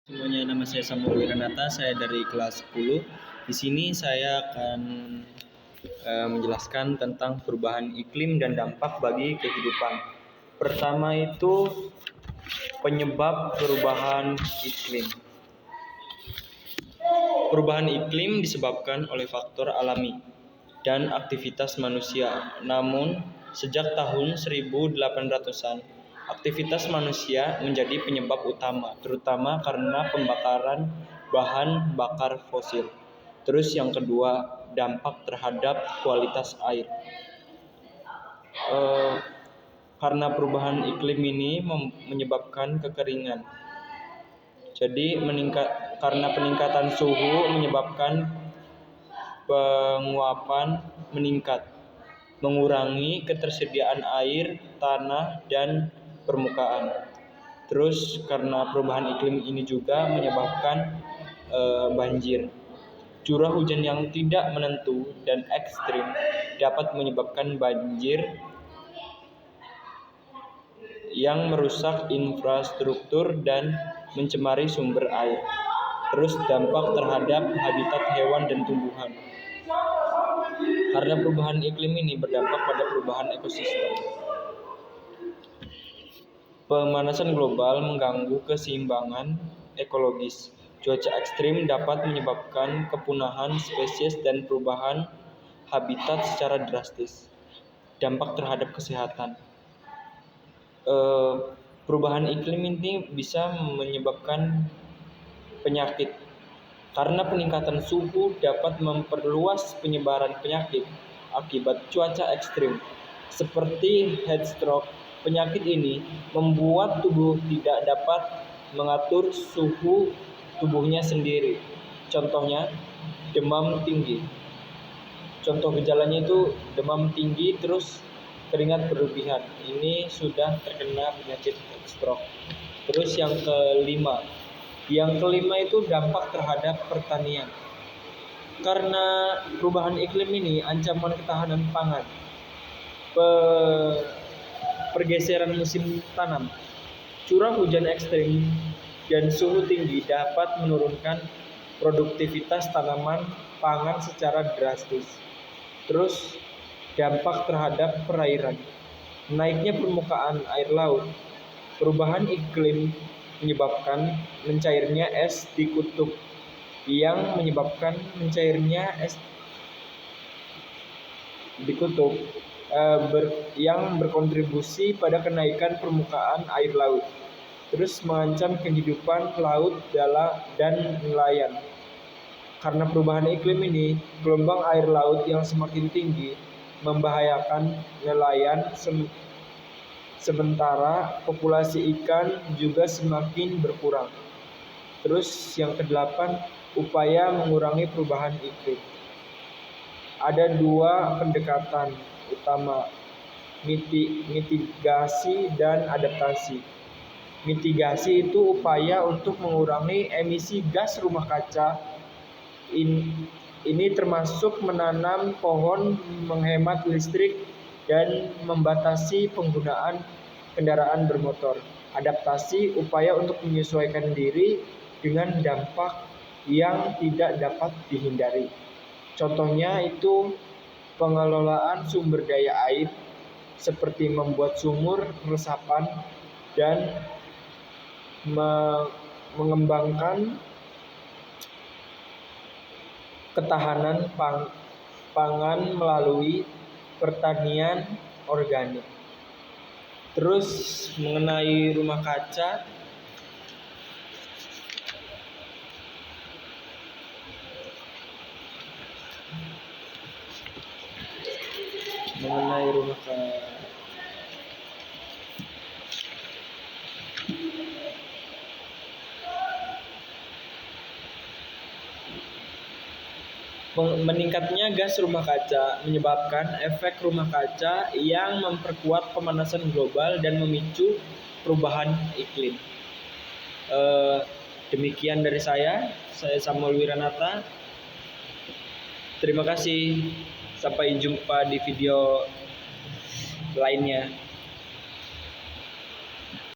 Semuanya, nama saya Samuel Wiranata, saya dari kelas 10. Di sini saya akan menjelaskan tentang perubahan iklim dan dampak bagi kehidupan. Pertama itu penyebab perubahan iklim. Perubahan iklim disebabkan oleh faktor alami dan aktivitas manusia. Namun, sejak tahun 1800-an, aktivitas manusia menjadi penyebab utama, terutama karena pembakaran bahan bakar fosil. Terus yang kedua, dampak terhadap kualitas air. Karena perubahan iklim ini menyebabkan kekeringan. Jadi karena peningkatan suhu menyebabkan penguapan meningkat, mengurangi ketersediaan air, tanah, dan permukaan. Terus karena perubahan iklim ini juga menyebabkan banjir. Curah hujan yang tidak menentu dan ekstrim dapat menyebabkan banjir yang merusak infrastruktur dan mencemari sumber air. Terus dampak terhadap habitat hewan dan tumbuhan. Karena perubahan iklim ini berdampak pada perubahan ekosistem. Pemanasan global mengganggu keseimbangan ekologis. Cuaca ekstrim dapat menyebabkan kepunahan spesies dan perubahan habitat secara drastis. Dampak terhadap kesehatan. Perubahan iklim ini bisa menyebabkan penyakit. Karena peningkatan suhu dapat memperluas penyebaran penyakit akibat cuaca ekstrim, seperti heat stroke. Penyakit ini membuat tubuh tidak dapat mengatur suhu tubuhnya sendiri. Contohnya, demam tinggi. Contoh gejalanya itu demam tinggi terus keringat berlebihan. Ini sudah terkena penyakit heat stroke. Terus yang kelima itu dampak terhadap pertanian. Karena perubahan iklim ini ancaman ketahanan pangan, pergeseran musim tanam, curah hujan ekstrim, dan suhu tinggi dapat menurunkan produktivitas tanaman pangan secara drastis. Terus dampak terhadap perairan, naiknya permukaan air laut. Perubahan iklim menyebabkan mencairnya es di kutub, yang menyebabkan mencairnya es di kutub yang berkontribusi pada kenaikan permukaan air laut, terus mengancam kehidupan laut dan nelayan. Karena perubahan iklim ini, gelombang air laut yang semakin tinggi membahayakan nelayan, sementara populasi ikan juga semakin berkurang. Terus yang kedelapan, upaya mengurangi perubahan iklim. Ada dua pendekatan utama, mitigasi dan adaptasi. Mitigasi itu upaya untuk mengurangi emisi gas rumah kaca. Ini termasuk menanam pohon, menghemat listrik, dan membatasi penggunaan kendaraan bermotor. Adaptasi upaya untuk menyesuaikan diri dengan dampak yang tidak dapat dihindari. Contohnya itu pengelolaan sumber daya air, seperti membuat sumur resapan dan mengembangkan ketahanan pangan melalui pertanian organik. Terus mengenai rumah kaca, meningkatnya gas rumah kaca menyebabkan efek rumah kaca yang memperkuat pemanasan global dan memicu perubahan iklim. Demikian dari saya Samuel Wiranata. Terima kasih, sampai jumpa di video lainnya.